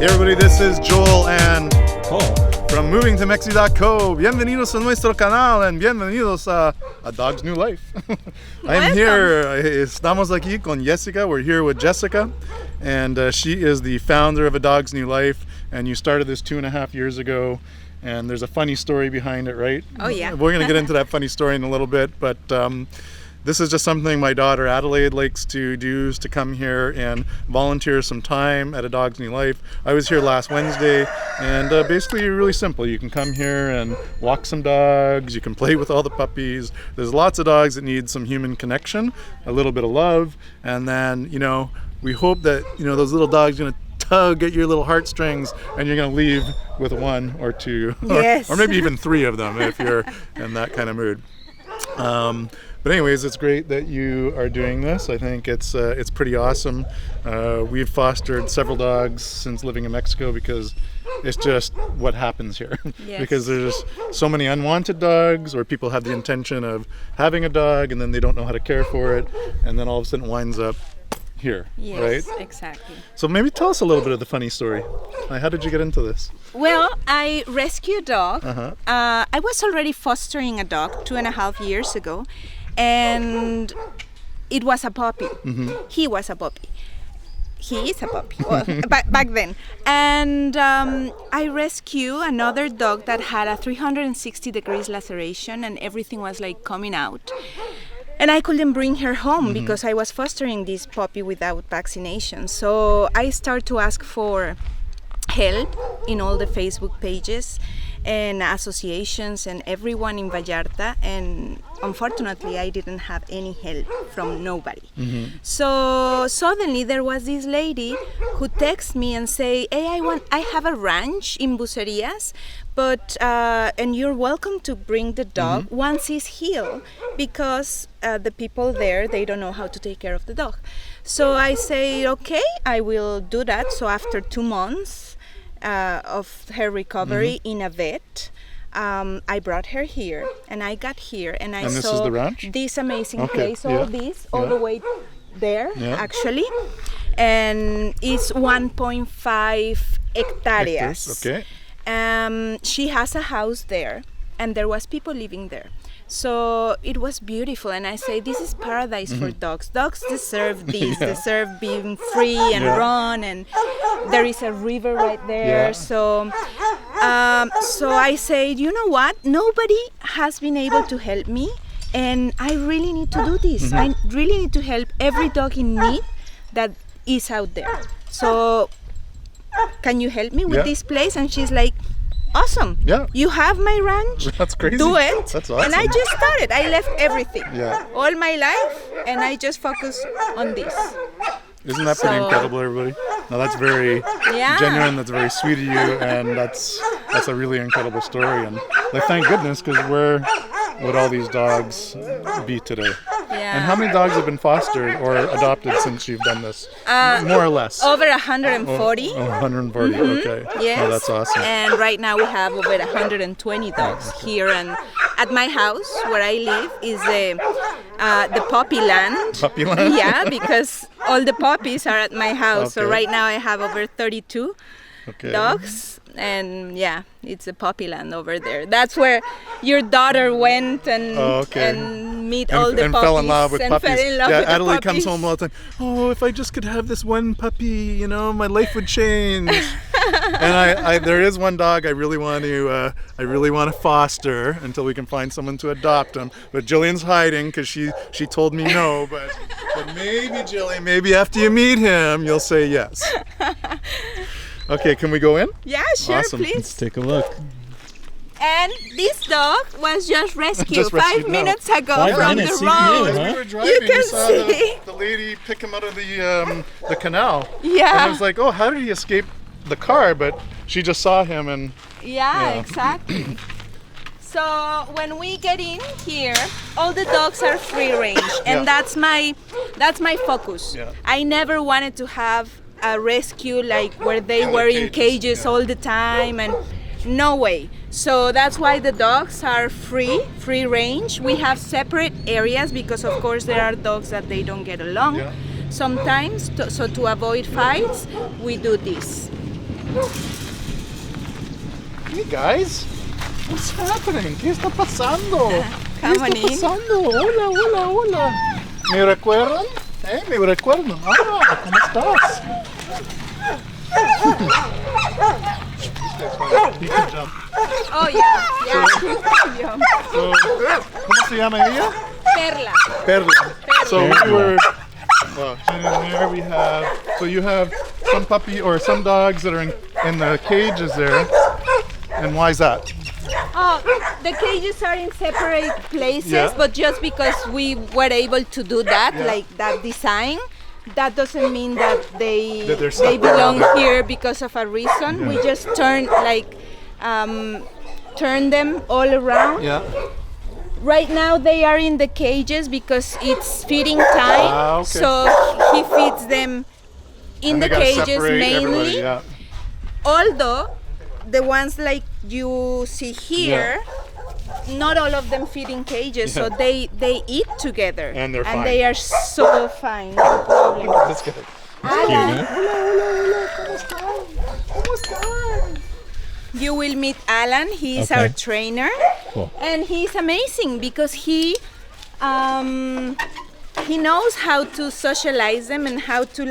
Hey everybody, this is Joel and Paul from movingtoMexi.co. Bienvenidos a nuestro canal and bienvenidos a Dog's New Life. I'm here, estamos aquí con Jessica. We're here with Jessica, and she is the founder of A Dog's New Life, and you started this 2.5 years ago, and there's a funny story behind it, right? Oh yeah. We're going to get into that funny story in a little bit, but this is just something my daughter Adelaide likes to do, is to come here and volunteer some time at A Dog's New Life. I was here last Wednesday, and basically really simple. You can come here and walk some dogs, you can play with all the puppies. There's lots of dogs that need some human connection, a little bit of love, and then, we hope that, those little dogs are going to tug at your little heartstrings and you're going to leave with one or two, yes. or maybe even 3 of them if you're in that kind of mood. But anyways, it's great that you are doing this. I think it's pretty awesome. We've fostered several dogs since living in Mexico because it's just what happens here. Yes. Because there's so many unwanted dogs, or people have the intention of having a dog and then they don't know how to care for it, and then all of a sudden it winds up here, yes, right? Exactly. So maybe tell us a little bit of the funny story. How did you get into this? Well, I rescued a dog. Uh-huh. I was already fostering a dog 2.5 years ago, and it was a puppy. Mm-hmm. He was a puppy. He is a puppy, well, back then. And I rescued another dog that had a 360 degrees laceration, and everything was like coming out. And I couldn't bring her home because I was fostering this puppy without vaccination. So I started to ask for help in all the Facebook pages and associations and everyone in Vallarta, and unfortunately I didn't have any help from nobody. So suddenly there was this lady who texted me and say, hey, I have a ranch in Bucerias, but and you're welcome to bring the dog once he's healed, because the people there, they don't know how to take care of the dog. So I say, okay, I will do that. So after 2 months of her recovery in a vet, I brought her here, and I got here, and I this saw is the ranch? this amazing Okay, place, all the way there, Yeah. actually, and it's 1.5 hectares. Okay. She has a house there, and there was people living there. So it was beautiful, and I say, this is paradise for dogs. Dogs deserve this, deserve being free and run, and there is a river right there. Yeah. So I say, you know what? Nobody has been able to help me, and I really need to do this. I really need to help every dog in need that is out there. So can you help me with this place? And she's like, awesome. Yeah. You have my ranch. That's crazy. Do it. That's awesome. And I just started. I left everything. Yeah. All my life, and I just focused on this. Isn't that pretty incredible, everybody? No, that's very genuine. That's very sweet of you, and that's a really incredible story. And thank goodness, because where would all these dogs be today? Yeah. And how many dogs have been fostered or adopted since you've done this? More or less. Over 140. 140. Okay. Yes. Oh, that's awesome. And right now we have over 120 dogs here, and at my house where I live is the puppy land. Puppy land? Yeah, because all the puppies are at my house. So Okay. right now I have over 32 Okay. dogs, and it's a puppy land over there. That's where your daughter went and meet all the and puppies fell in love with and puppies. fell in love with the Adelaide comes puppies. home all the time. Oh, if I just could have this one puppy, my life would change. And I there is one dog I really want to foster until we can find someone to adopt him. But Jillian's hiding because she told me no. But maybe Jillian, maybe after you meet him, you'll say yes. Okay, can we go in? Yeah, sure, Awesome. please. Let's take a look. And this dog was just rescued, Just rescued 5 now. minutes ago 5 from minutes, the even road. you, As huh? we were driving, You can we saw see. the lady pick him out of the canal. Yeah. And I was like, oh, how did he escape the car? But she just saw him and... Yeah, exactly. So when we get in here, all the dogs are free range, and that's my focus. Yeah. I never wanted to have a rescue like where they were in cages all the time, and no way. So that's why the dogs are free range. We have separate areas because of course there are dogs that they don't get along sometimes, so to avoid fights we do this. Hey guys, what's happening? ¿Qué está pasando? ¿Qué Come está on in. pasando? Hola, hola, hola. ¿Me recuerdan? Me recuerdan. Ah, ¿cómo estás? You can jump. Oh, yeah. So, ¿cómo se llama ella? Perla. Perla. So we were. Well, and there we have. So you have some puppy or some dogs that are in the cages there. And why is that? Oh, the cages are in separate places, Yeah. but just because we were able to do that, Yeah. like that design, that doesn't mean that That they're stuck they belong together. here because of a reason. We just turn them all around. Yeah. Right now they are in the cages because it's feeding time, Ah, okay. so he feeds them in And the they gotta cages separate everybody, mainly. Yeah. Although the ones like you see here, not all of them feed in cages, so they eat together, And they're fine. they are so fine. No problem. That's good. Alan, ¿Cómo están? ¿Cómo están? you will meet Alan. He is Okay. our trainer, Cool. and he's amazing because he knows how to socialize them and how to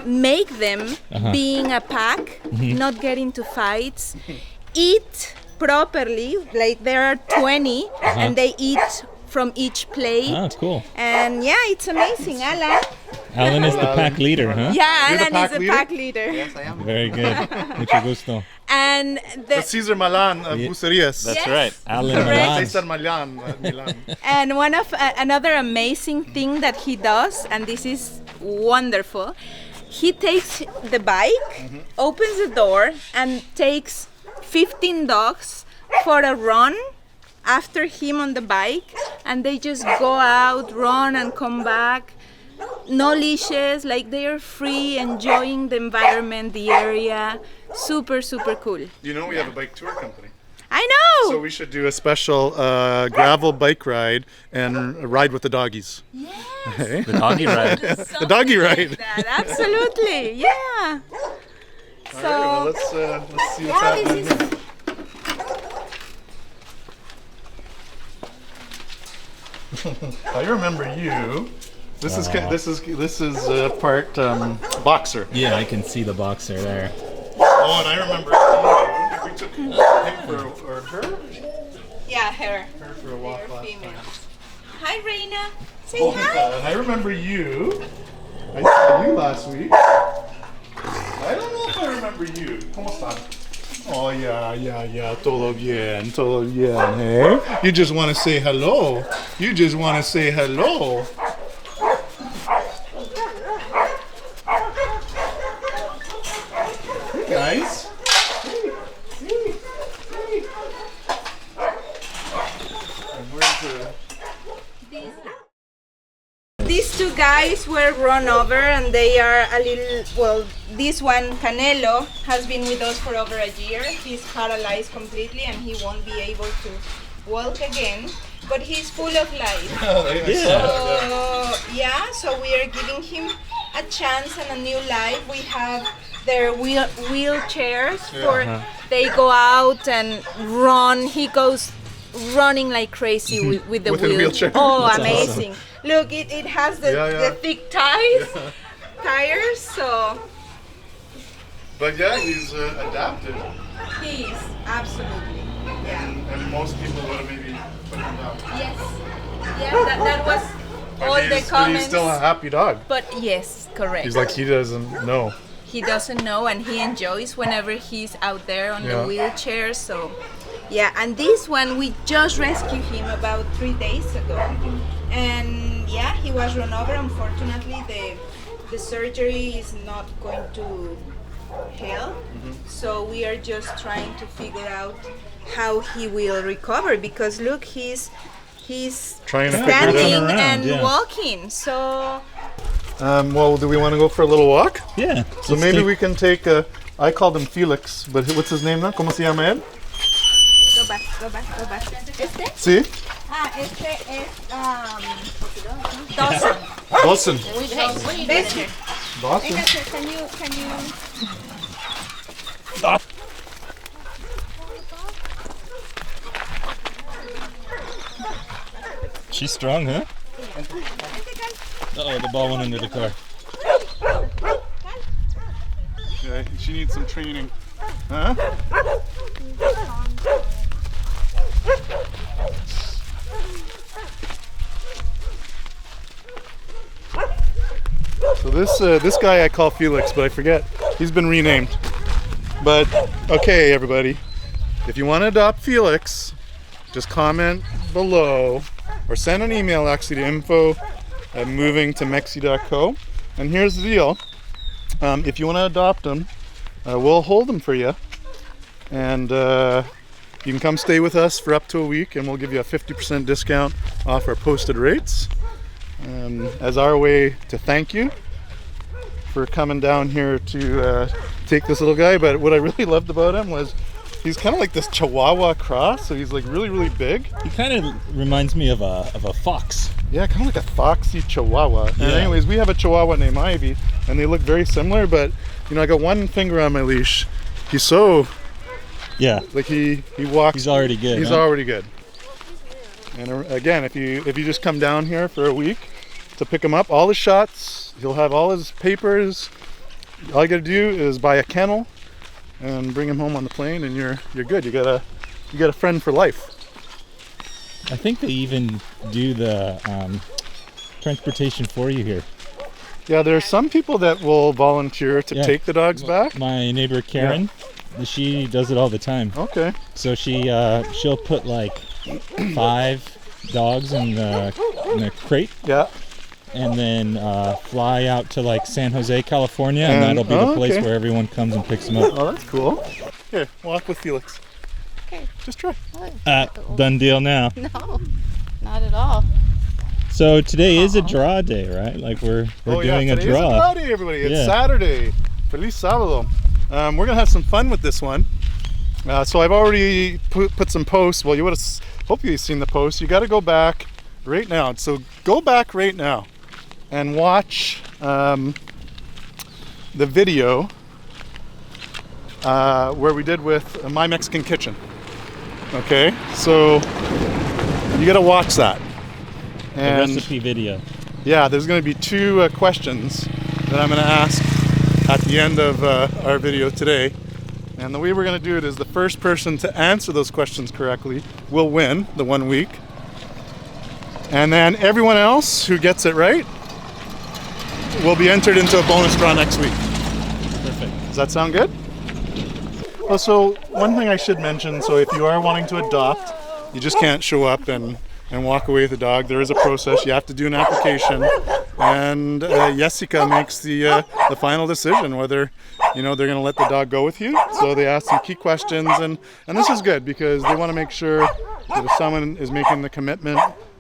make them being a pack, not get into fights, eat properly. Like there are 20, and they eat from each plate. Oh, cool. And yeah, it's amazing, Alan. Alan is the pack leader, huh? Yeah, You're the Alan pack is the leader? pack leader. Yes, I am. Very good. Mucho gusto. And the, Cesar Malan of Yeah. Bucerias. That's Yes. right. Alan Correct. Milan. Cesar Malan. Milan. and one of another amazing thing that he does, and this is wonderful, he takes the bike, opens the door, and takes 15 dogs for a run after him on the bike, and they just go out, run, and come back. No leashes, like they are free, enjoying the environment, the area. Super, super cool. You know we have a bike tour company. I know! So we should do a special gravel bike ride and ride with the doggies. Yes! Hey? The doggy ride. The doggy ride. That, absolutely, yeah. All right, well, let's see what's yeah, happening. this is I remember you. This is part boxer. Yeah, I can see the boxer there. Oh, and I remember you. We took him or her yeah, her. for a walk They're last female. time. Hi, Reina. Say Oh, hi. and I remember you. I saw you last week. I don't know if I remember you. ¿Cómo estás? Oh, yeah. Todo bien, hey? You just want to say hello. You just want to say hello. Hey, guys. Hey. And where's the... These two guys were run over and they are a little, well, this one, Canelo, has been with us for over a year. He's paralyzed completely and he won't be able to walk again, but he's full of life. So we are giving him a chance and a new life. We have their wheelchairs for, they go out and run. He goes running like crazy with the With the wheelchair. Oh, That's amazing. Look, it has the thick tires, so But yeah, he's adapted. he's absolutely, yeah. And most people would have maybe put him down. Yes, that was all the But comments. he's still a happy dog. But yes, correct. He's like, he doesn't know. He doesn't know and he enjoys whenever he's out there on the wheelchair, so yeah. And this one, we just rescued him about 3 days ago. And yeah, he was run over. Unfortunately, the surgery is not going to help. So we are just trying to figure out how he will recover, because look, he's Trying to figure it standing out. and Yeah. walking. So Well, do we want to go for a little walk? Yeah. So maybe we can take I called him Felix, but what's his name now? ¿Cómo se llama él? go back. Este? Sí? Este es Dawson. Dawson. Hey, what are you doing here? Dawson. Can you Ah. She's strong, huh? Uh-oh, the ball went under the car. Yeah, she needs some training. Huh? So this guy I call Felix, but I forget. He's been renamed. But okay, everybody. If you want to adopt Felix, just comment below or send an email actually to info@movingtomexi.co. And here's the deal. If you want to adopt him, we'll hold him for you. And you can come stay with us for up to a week and we'll give you a 50% discount off our posted rates. As our way to thank you for coming down here to take this little guy. But what I really loved about him was he's kind of like this Chihuahua cross, so he's like really, really big. He kind of reminds me of a fox. Yeah, kind of like a foxy Chihuahua. Yeah. And anyways, we have a Chihuahua named Ivy, and they look very similar, but you know, I got one finger on my leash. He's so, Yeah, like he walks. he's already good. He's huh? already good. And again, if you just come down here for a week to pick him up, all his shots, he'll have all his papers. All you gotta do is buy a kennel and bring him home on the plane, and you're good. You got a friend for life. I think they even do the transportation for you here. Yeah, there are some people that will volunteer to Yeah. take the dogs back. My neighbor Karen, she does it all the time. Okay. So she'll put like 5 dogs in the crate, Yeah. and then fly out to like San Jose, California, and And- that'll be the place okay. where everyone comes and picks them up. Oh, that's cool. Here, walk with Felix. Okay. Just try. Done deal now. No, not at all. So today is a draw day, right? Like we're doing a today's draw. a draw day, everybody. It's Yeah. Saturday. Feliz Sábado. We're gonna have some fun with this one. So I've already put some posts. Well, you would have hopefully you've seen the post. You got to go back right now. So go back right now and watch the video where we did with My Mexican Kitchen. Okay, so you got to watch that. The And recipe video. yeah, there's going to be 2 questions that I'm going to ask at the end of our video today. And the way we're going to do it is the first person to answer those questions correctly will win the 1 week. And then everyone else who gets it right will be entered into a bonus draw next week. Perfect. Does that sound good? Well, so one thing I should mention, so if you are wanting to adopt, you just can't show up and walk away with the dog. There is a process. You have to do an application, and Jessica makes the final decision whether they're going to let the dog go with you. So they ask some key questions, and this is good because they want to make sure that if someone is making the commitment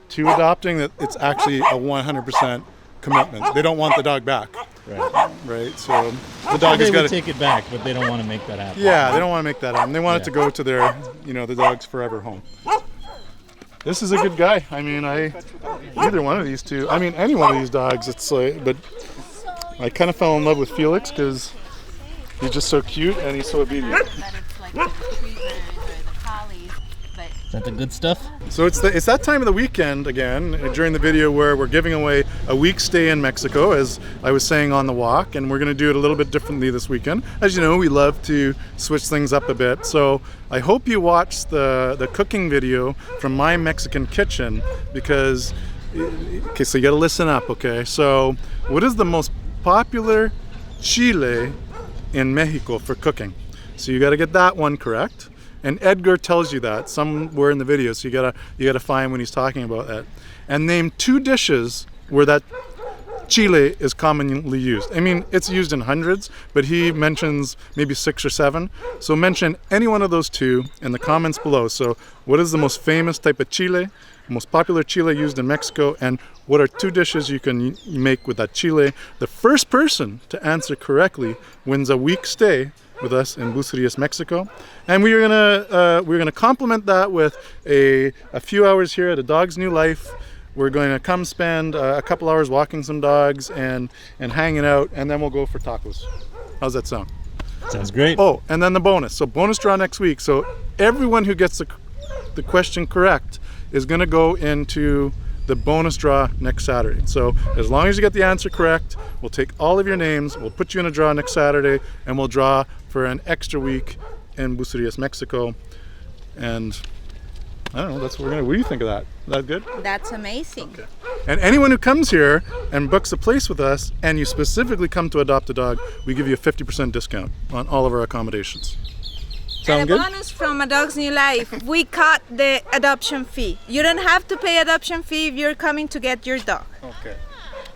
to adopting, that it's actually a 100% commitment. They don't want the dog back, Right. right? So the dog has They got would to. take it back, but they don't want to make that happen. Yeah, they don't want to make that happen. They want it to Yeah. go to their, the dog's forever home. This is a good guy. I mean, either one of these two. I mean, any one of these dogs. It's like, but I kind of fell in love with Felix because he's just so cute and he's so obedient. But it's like the retrievers or the collies, but Is that the good stuff? So it's that time of the weekend again during the video where we're giving away a week's stay in Mexico, as I was saying on the walk, and we're going to do it a little bit differently this weekend. As you know, we love to switch things up a bit. So I hope you watch the cooking video from My Mexican Kitchen because, okay, so you got to listen up, okay? So what is the most popular chile in Mexico for cooking? So you got to get that one correct. And Edgar tells you that somewhere in the video, so you gotta find when he's talking about that. And name 2 dishes where that chile is commonly used. I mean, it's used in hundreds, but he mentions maybe 6 or 7. So mention any one of those 2 in the comments below. So what is the most famous type of chile, most popular chile used in Mexico, and what are 2 dishes you can make with that chile? The first person to answer correctly wins a week stay with us in Bucerias, Mexico, and we're gonna complement that with a few hours here at A Dog's New Life. We're going to come spend a couple hours walking some dogs and hanging out, and then we'll go for tacos. How's that sound? Sounds great. Oh, and then the bonus. So bonus draw next week. So everyone who gets the question correct is going to go into the bonus draw next Saturday. So as long as you get the answer correct, we'll take all of your names, we'll put you in a draw next Saturday, and we'll draw for an extra week in Bucerias, Mexico. And I don't know, that's what we're gonna, what do you think of that? Is that good? That's amazing. Okay. And anyone who comes here and books a place with us, and you specifically come to adopt a dog, we give you a 50% discount on all of our accommodations. Sound And a good? bonus from A Dog's New Life, we cut the adoption fee. You don't have to pay adoption fee if you're coming to get your dog. Okay.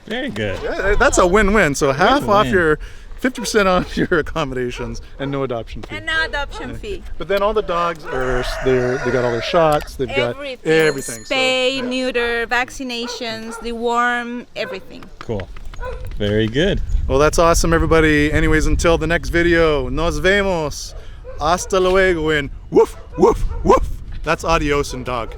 Very good. Yeah, that's a win-win. So half off Win-win. your 50% off your accommodations and no adoption fee. And no adoption fee. But then all the dogs are they got all their shots. They've got everything. Spay, neuter, vaccinations, deworm, everything. Cool. Very good. Well, that's awesome, everybody. Anyways, until the next video, nos vemos. Hasta luego and woof, woof, woof. That's adios in dog.